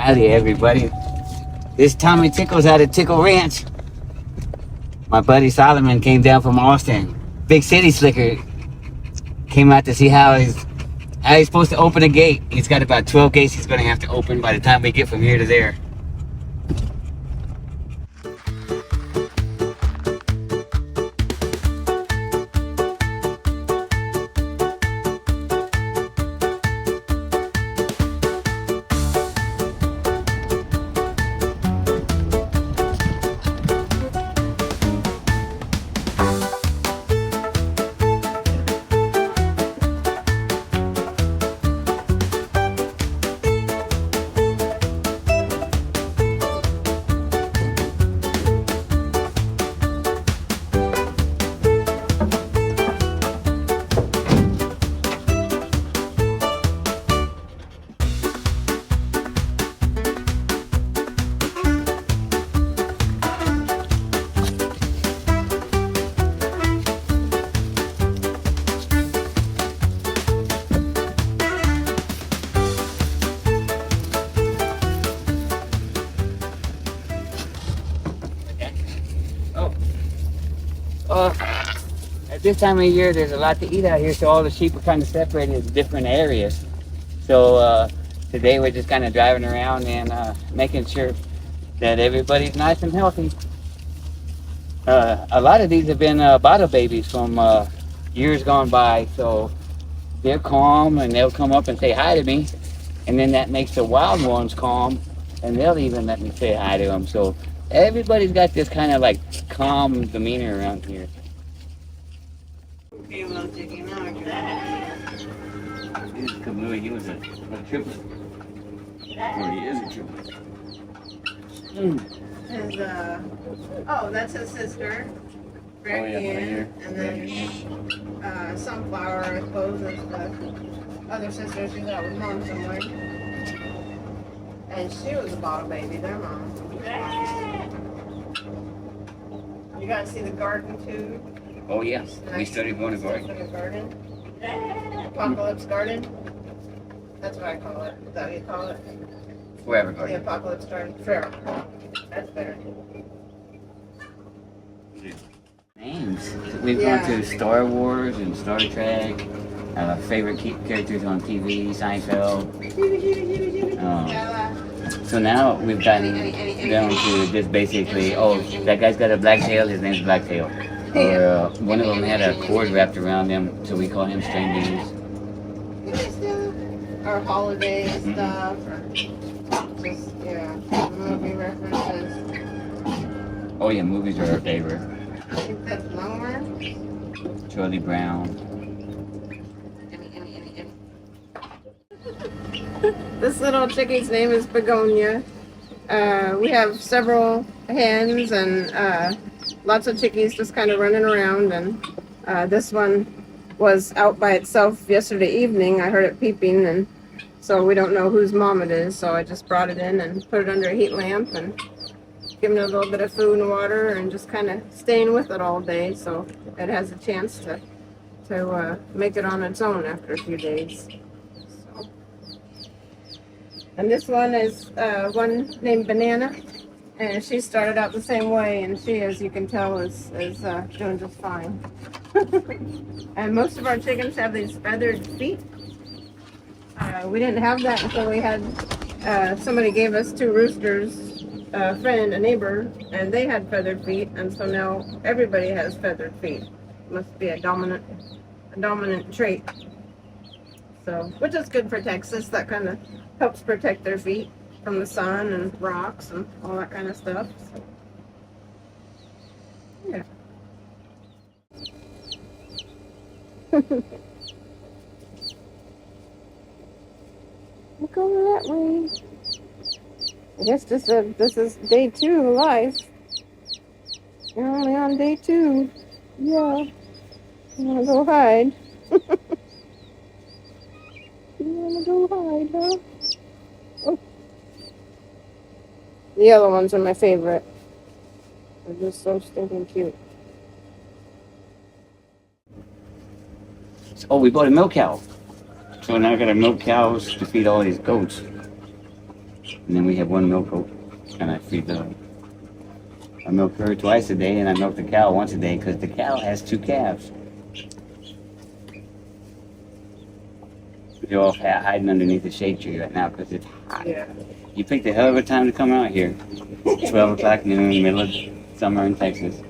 Howdy, everybody. This is Tommie Tickles out of Tickle Ranch. My buddy Solomon came down from Austin. Big city slicker. Came out to see how he's supposed to open a gate. He's got about 12 gates he's going to have to open by the time we get from here to there. At this time of year, there's a lot to eat out here, so all the sheep are kind of separated into different areas. So today we're just kind of driving around and making sure that everybody's nice and healthy. A lot of these have been bottle babies from years gone by, so they're calm and they'll come up and say hi to me, and then that makes the wild ones calm, and they'll even let me say hi to them. So everybody's got this kind of like calm demeanor around here. Okay, well, chicken, now This is Kamui. He was a triplet. Or he is a triplet. His, oh, that's his sister. Right here. And then Sunflower, I suppose, is the other sister. She's out with mom somewhere. And she was a bottle baby, their mom. You guys see the garden too? Oh yeah, we started going to garden. Apocalypse Garden. That's what I call it. Is that what you call it? Forever The Garden. Apocalypse Garden. Forever. That's better. Names. We've gone to Star Wars and Star Trek. Favorite characters on TV, Seinfeld. So now we've gotten down to just basically, oh, that guy's got a black tail, his name's Blacktail. Or one of them had a cord wrapped around him, so we call him String Beans. Or holiday stuff, or just, movie references. Oh yeah, movies are our favorite. I think that's Lower. Charlie Brown. This little chickie's name is Begonia. We have several hens and lots of chickies just kind of running around, and this one was out by itself yesterday evening. I heard it peeping, and so we don't know whose mom it is, so I just brought it in and put it under a heat lamp and giving it a little bit of food and water and just kind of staying with it all day, so it has a chance to make it on its own after a few days. So. And this one is one named Banana. And she started out the same way, and she, as you can tell, is doing just fine. And most of our chickens have these feathered feet. We didn't have that until we had, somebody gave us two roosters, a friend, a neighbor, and they had feathered feet, and so now everybody has feathered feet. Must be a dominant trait. So, which is good for Texas. That kind of helps protect their feet from the sun and rocks and all that kind of stuff. So, yeah. Look over that way. I guess this is day 2 life. You're only on day 2. Yeah. You wanna go hide? You wanna go hide, huh? Oh. The yellow ones are my favorite. They're just so stinking cute. Oh, we bought a milk cow. So now I gotta milk cows to feed all these goats. And then we have one milk goat, and I feed I milk her twice a day, and I milk the cow once a day because the cow has 2 calves. They're all hiding underneath the shade tree right now because it's hot. Yeah. You picked a hell of a time to come out here. 12 o'clock noon, middle of summer in Texas.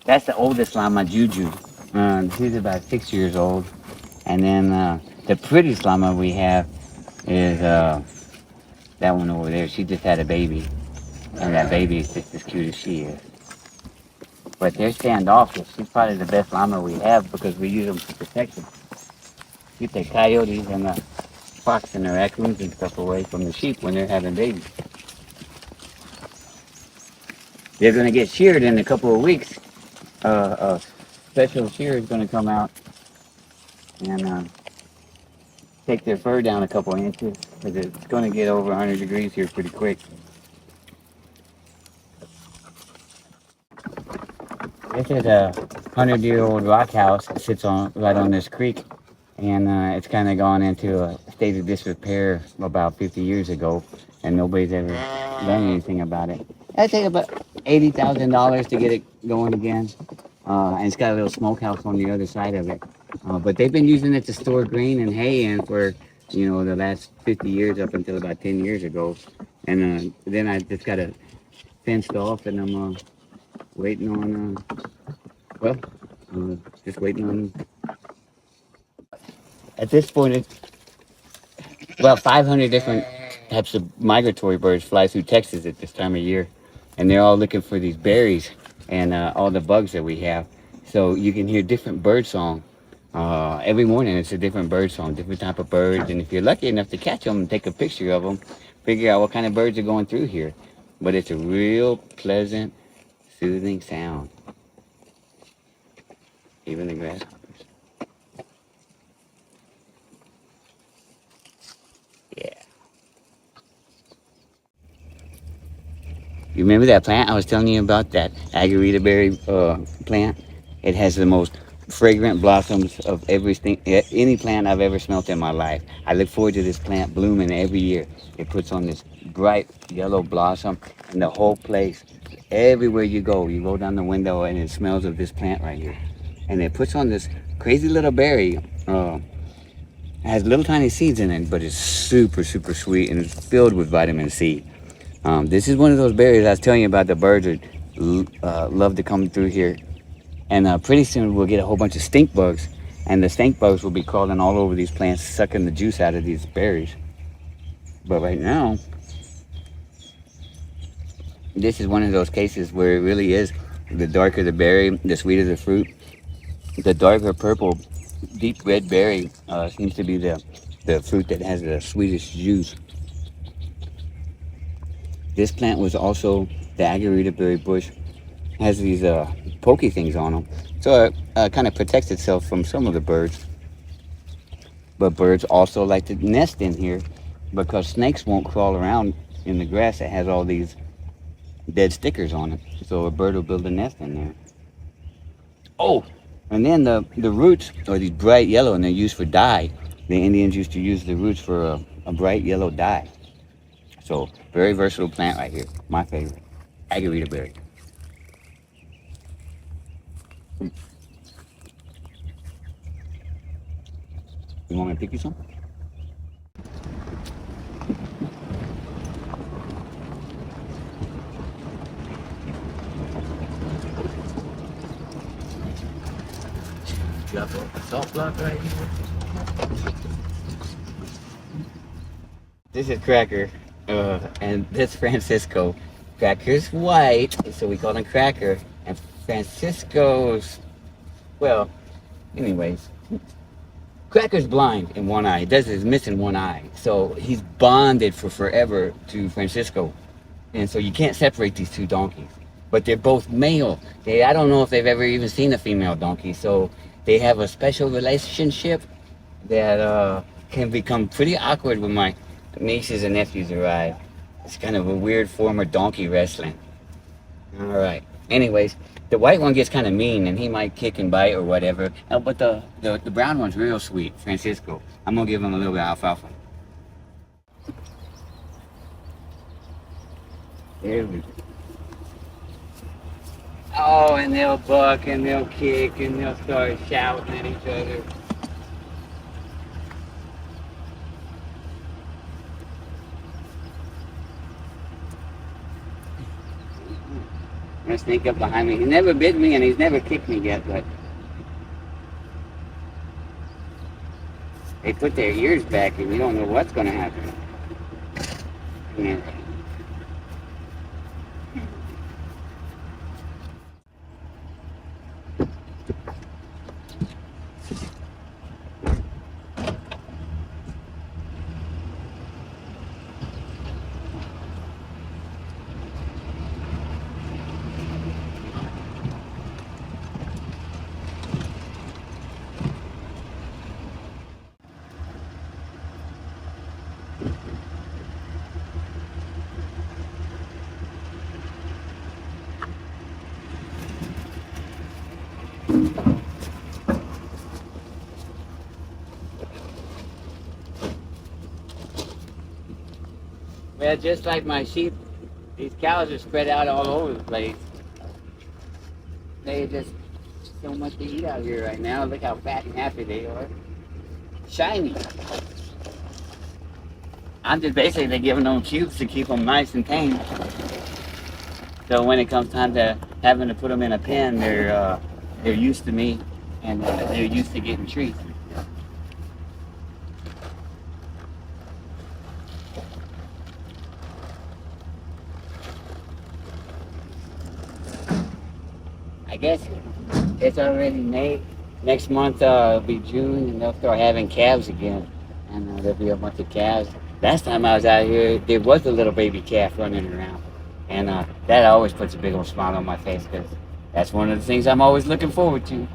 That's the oldest llama, Juju. She's about 6 years old. And then the prettiest llama we have is that one over there. She just had a baby. And that baby is just as cute as she is. But they're standoffish. She's probably the best llama we have because we use them for protection. Keep the coyotes and the fox and the raccoons and stuff away from the sheep when they're having babies. They're going to get sheared in a couple of weeks. A special shear is going to come out and take their fur down a couple inches because it's going to get over 100 degrees here pretty quick. This is a 100-year-old rock house that sits right on this creek, and it's kind of gone into a state of disrepair about 50 years ago, and nobody's ever done anything about it. It takes about $80,000 to get it going again, and it's got a little smokehouse on the other side of it. But they've been using it to store grain and hay in for, the last 50 years up until about 10 years ago. And then I just got it fenced off, and I'm waiting on, just waiting on. At this point, it's about 500 different types of migratory birds fly through Texas at this time of year, and they're all looking for these berries and all the bugs that we have. So you can hear different bird song. Every morning it's a different bird song, different type of birds, and if you're lucky enough to catch them and take a picture of them, figure out what kind of birds are going through here. But it's a real pleasant, soothing sound. Even the grasshoppers. Yeah. You remember that plant I was telling you about, that agarita berry plant? It has the most fragrant blossoms of any plant I've ever smelt in my life. I look forward to this plant blooming every year. It puts on this bright yellow blossom, and the whole place, everywhere you go down the window and it smells of this plant right here. And it puts on this crazy little berry. It has little tiny seeds in it, but it's super, super sweet, and it's filled with vitamin C. This is one of those berries I was telling you about. The birds would love to come through here. And pretty soon we'll get a whole bunch of stink bugs, and the stink bugs will be crawling all over these plants, sucking the juice out of these berries. But right now, this is one of those cases where it really is the darker the berry, the sweeter the fruit. The darker purple, deep red berry seems to be the fruit that has the sweetest juice. This plant was also the agarita berry bush. Has these pokey things on them, so it kind of protects itself from some of the birds. But birds also like to nest in here because snakes won't crawl around in the grass that has all these dead stickers on it. So a bird will build a nest in there. Oh, and then the roots are these bright yellow, and they're used for dye. The Indians used to use the roots for a bright yellow dye. So very versatile plant right here. My favorite, agarita berry. You want me to pick you some? drop a salt block right here. This is Cracker, and this Francisco. Cracker's white, so we call him Cracker. And Francisco's, well, anyways, Cracker's blind in one eye. He's missing one eye, so he's bonded for forever to Francisco, and so you can't separate these two donkeys. But they're both male. I don't know if they've ever even seen a female donkey, so they have a special relationship that can become pretty awkward when my nieces and nephews arrive. It's kind of a weird form of donkey wrestling. All right. Anyways, the white one gets kind of mean, and he might kick and bite or whatever. But the brown one's real sweet, Francisco. I'm gonna give him a little bit of alfalfa. There we go. Oh, and they'll buck and they'll kick and they'll start shouting at each other. I'm gonna sneak up behind me. He never bit me and he's never kicked me yet, but they put their ears back and you don't know what's gonna happen. Yeah. Well, just like my sheep, these cows are spread out all over the place. They just so much to eat out here right now. Look how fat and happy they are. Shiny. I'm just basically giving them cubes to keep them nice and tame. So when it comes time to having to put them in a pen, they're used to me and they're used to getting treats. I guess it's already May. Next month it'll be June, and they'll start having calves again, and there'll be a bunch of calves. Last time I was out here, there was a little baby calf running around, and that always puts a big old smile on my face because that's one of the things I'm always looking forward to.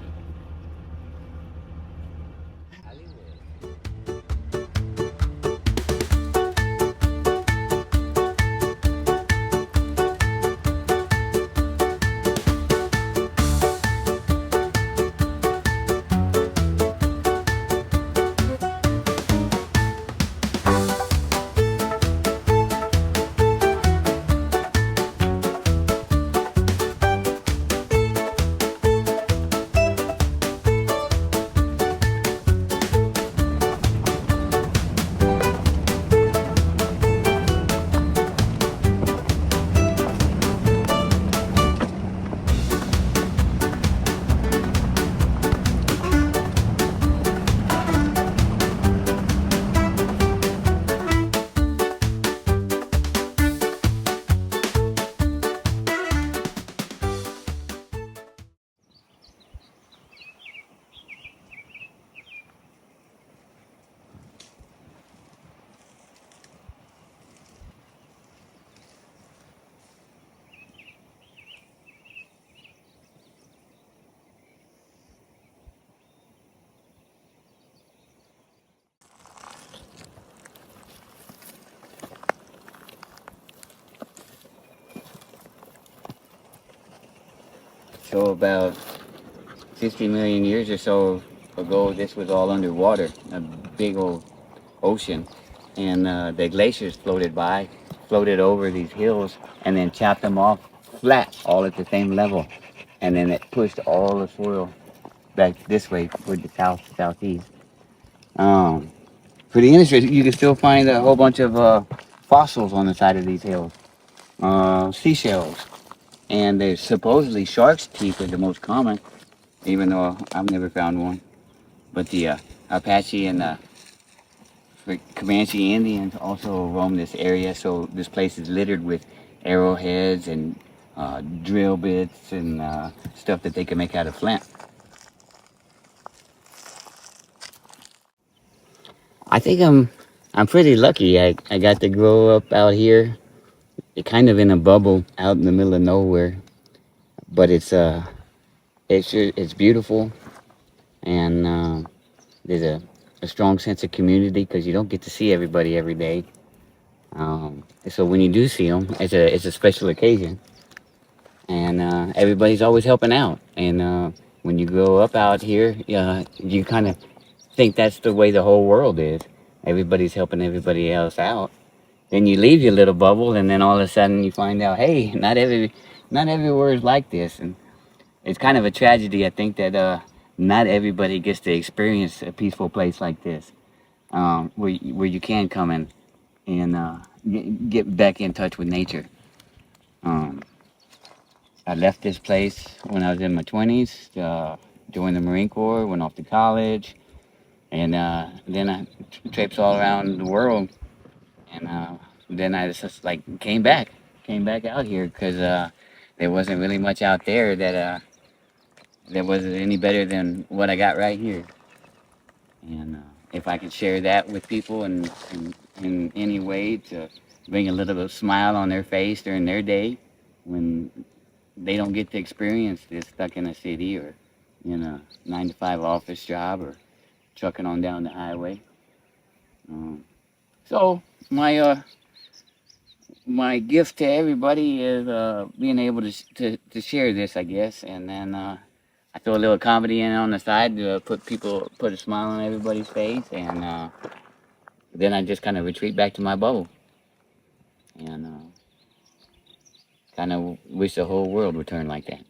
So about 50 million years or so ago, this was all underwater, a big old ocean. And the glaciers floated over these hills, and then chopped them off flat, all at the same level. And then it pushed all the soil back this way toward the southeast. Pretty interesting. You can still find a whole bunch of fossils on the side of these hills, seashells. And there's supposedly shark's teeth are the most common, even though I've never found one. But the Apache and Comanche Indians also roam this area, so this place is littered with arrowheads and drill bits and stuff that they can make out of flint. I think I'm pretty lucky. I got to grow up out here, kind of in a bubble out in the middle of nowhere. But it's beautiful, and there's a strong sense of community because you don't get to see everybody every day. So when you do see them, it's a special occasion, and everybody's always helping out. And when you grow up out here, you kind of think that's the way the whole world is. Everybody's helping everybody else out. Then you leave your little bubble, and then all of a sudden you find out, hey, not everywhere is like this, and it's kind of a tragedy. I think that not everybody gets to experience a peaceful place like this, where you can come in and get back in touch with nature. Um, I left this place when I was in my 20s, joined the Marine Corps, went off to college, and then I trips all around the world, and then I just like came back out here because there wasn't really much out there that wasn't any better than what I got right here. And if I could share that with people in any way to bring a little bit of smile on their face during their day when they don't get to experience this stuck in a city or in a 9 to 5 office job or trucking on down the highway. So my gift to everybody is being able to share this, I guess, and then I throw a little comedy in on the side to put a smile on everybody's face, and then I just kind of retreat back to my bubble, and kind of wish the whole world would turn like that.